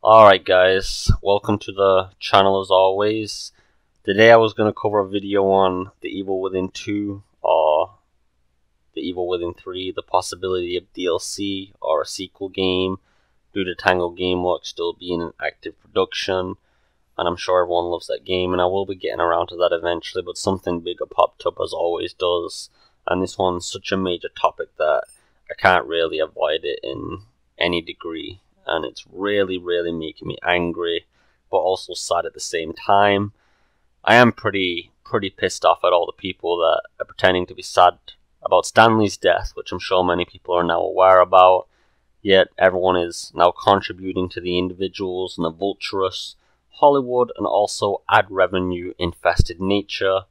Alright guys, welcome to the channel as always. Today I was going to cover a video on The Evil Within 2 or The Evil Within 3, the possibility of DLC or a sequel game due to Tango Gameworks still being in active production, and I'm sure everyone loves that game and I will be getting around to that eventually, but something bigger popped up as always does, and this one's such a major topic that I can't really avoid it in any degree. And it's really making me angry, but also sad at the same time. I am pretty pissed off at all the people that are pretending to be sad about Stanley's death, which I'm sure many people are now aware about, yet everyone is now contributing to the individuals and the vulturous, Hollywood, and also ad revenue infested nature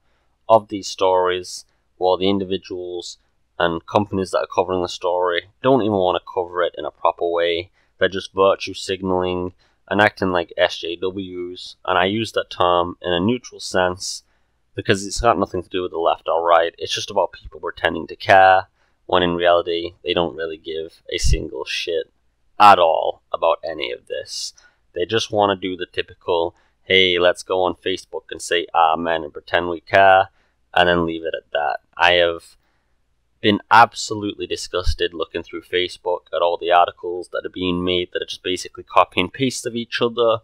of these stories, while the individuals and companies that are covering the story don't even want to cover it in a proper way. They're just virtue signaling and acting like SJWs, and I use that term in a neutral sense because it's got nothing to do with the left or right. It's just about people pretending to care, when in reality they don't really give a single shit at all about any of this. They just want to do the typical, hey, let's go on Facebook and say amen and pretend we care, and then leave it at that. I have been absolutely disgusted looking through Facebook at all the articles that are being made that are just basically copy and paste of each other,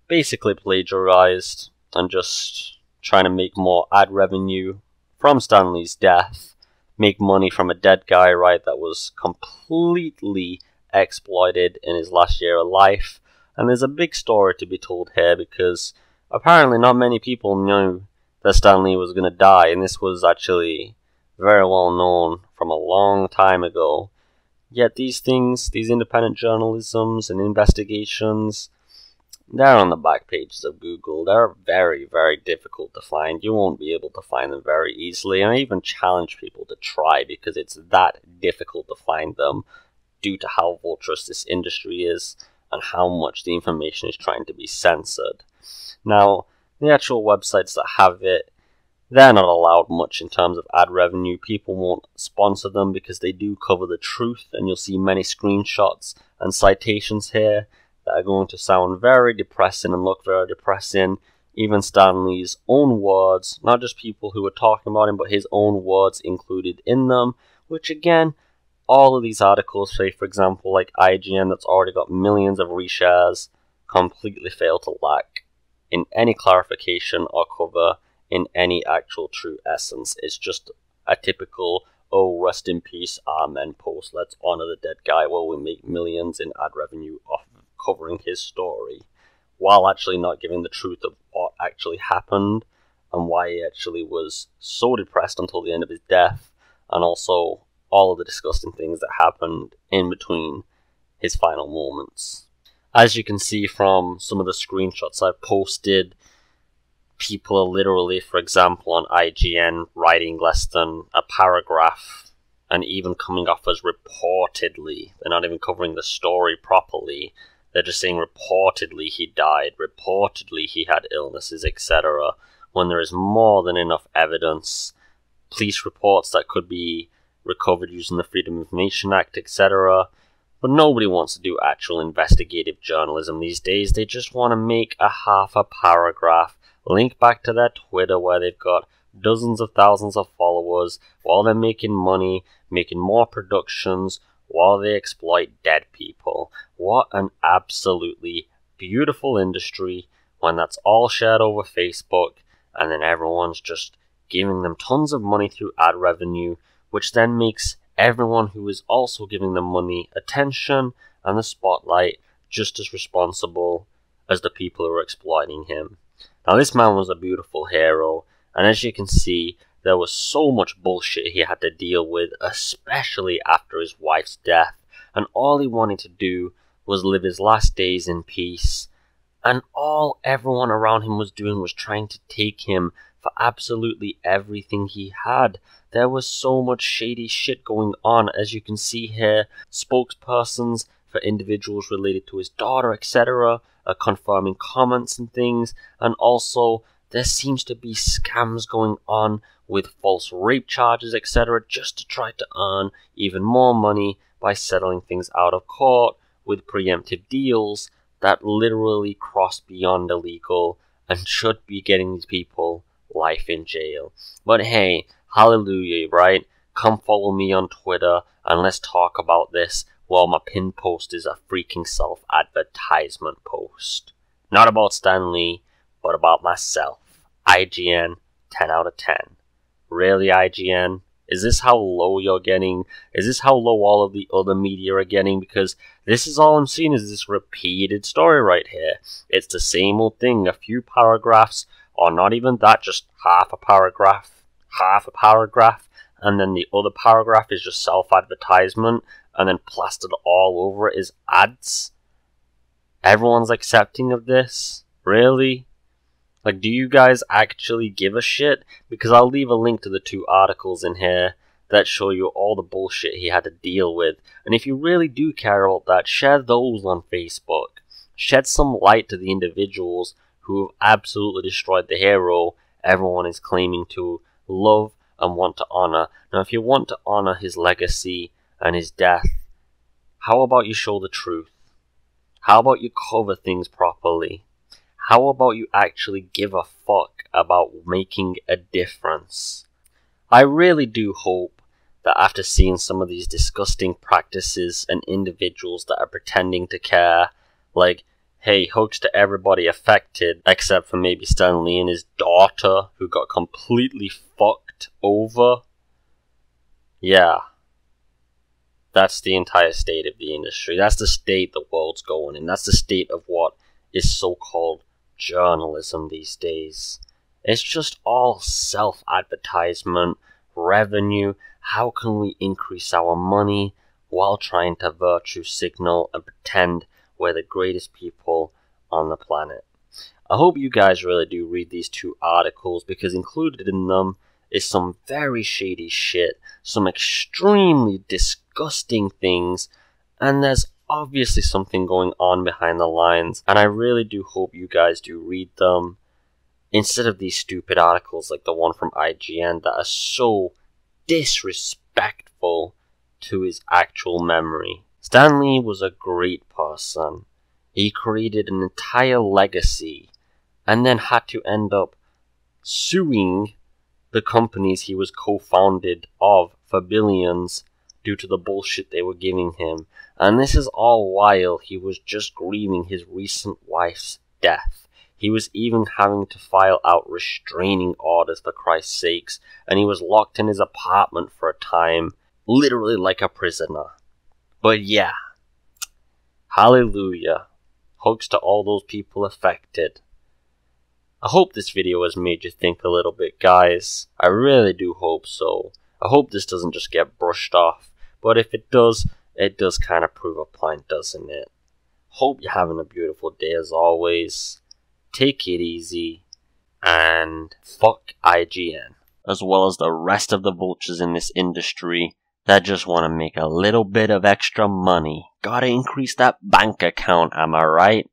basically plagiarized, and just trying to make more ad revenue from Stanley's death, make money from a dead guy, right, that was completely exploited in his last year of life. And there's a big story to be told here, because apparently not many people knew that Stanley was going to die, and this was actually very well known from a long time ago. Yet these things, these independent journalisms and investigations, they're on the back pages of Google. They're very difficult to find. You won't be able to find them very easily, and I even challenge people to try because it's that difficult to find them due to how vulturous this industry is and how much the information is trying to be censored. Now, the actual websites that have it, they're not allowed much in terms of ad revenue. People won't sponsor them because they do cover the truth, and you'll see many screenshots and citations here that are going to sound very depressing and look very depressing. Even Stanley's own words, not just people who were talking about him, but his own words included in them, which again, all of these articles, say for example like IGN that's already got millions of reshares, completely fail to lack in any clarification or cover in any actual true essence. It's just a typical, oh, rest in peace, amen post. Let's honor the dead guy while we make millions in ad revenue off of covering his story, while actually not giving the truth of what actually happened and why he actually was so depressed until the end of his death, and also all of the disgusting things that happened in between his final moments. As you can see from some of the screenshots I've posted, people are literally, for example, on IGN writing less than a paragraph and even coming off as reportedly. They're not even covering the story properly. They're just saying reportedly he died, reportedly he had illnesses, etc. when there is more than enough evidence, police reports that could be recovered using the Freedom of Information Act, etc. But nobody wants to do actual investigative journalism these days. They just want to make a half a paragraph, link back to their Twitter where they've got dozens of thousands of followers while they're making money, making more productions while they exploit dead people. What an absolutely beautiful industry when that's all shared over Facebook, and then everyone's just giving them tons of money through ad revenue, which then makes everyone who is also giving them money attention and the spotlight just as responsible as the people who are exploiting him. Now, this man was a beautiful hero, and as you can see, there was so much bullshit he had to deal with, especially after his wife's death, and all he wanted to do was live his last days in peace, and all everyone around him was doing was trying to take him for absolutely everything he had. There was so much shady shit going on, as you can see here. Spokespersons for individuals related to his daughter, etc., confirming comments and things, and also there seems to be scams going on with false rape charges, etc., just to try to earn even more money by settling things out of court with preemptive deals that literally crossed beyond illegal and should be getting these people life in jail. But hey, hallelujah, right? Come follow me on Twitter and let's talk about this while my pinned post is a freaking self-advertisement post. Not about Stan Lee, but about myself. IGN, 10 out of 10. Really, IGN? Is this how low you're getting? Is this how low all of the other media are getting? Because this is all I'm seeing is this repeated story right here. It's the same old thing, a few paragraphs, or not even that, just half a paragraph, and then the other paragraph is just self-advertisement, and then plastered all over it is ads. Everyone's accepting of this? Really? Like, do you guys actually give a shit? Because I'll leave a link to the 2 articles in here that show you all the bullshit he had to deal with. And if you really do care about that, share those on Facebook. Shed some light to the individuals who have absolutely destroyed the hero everyone is claiming to love and want to honor. Now, if you want to honor his legacy and his death, how about you show the truth? How about you cover things properly? How about you actually give a fuck about making a difference? I really do hope that after seeing some of these disgusting practices and individuals that are pretending to care, like, hey, hugs to everybody affected, except for maybe Stan Lee and his daughter, who got completely fucked over. Yeah. That's the entire state of the industry. That's the state the world's going in. That's the state of what is so-called journalism these days. It's just all self-advertisement, revenue. How can we increase our money while trying to virtue signal and pretend we're the greatest people on the planet? I hope you guys really do read these 2 articles, because included in them is some very shady shit, some extremely disgusting things, and there's obviously something going on behind the lines, and I really do hope you guys do read them instead of these stupid articles like the one from IGN that are so disrespectful to his actual memory. Stan Lee was a great person. He created an entire legacy and then had to end up suing the companies he was co-founded of for billions due to the bullshit they were giving him. And this is all while he was just grieving his recent wife's death. He was even having to file out restraining orders, for Christ's sakes, and he was locked in his apartment for a time, literally like a prisoner. But yeah, hallelujah. Hugs to all those people affected. I hope this video has made you think a little bit, guys. I really do hope so. I hope this doesn't just get brushed off, but if it does kind of prove a point, doesn't it? Hope you're having a beautiful day as always. Take it easy, and fuck IGN, as well as the rest of the vultures in this industry that just want to make a little bit of extra money. Gotta increase that bank account, am I right?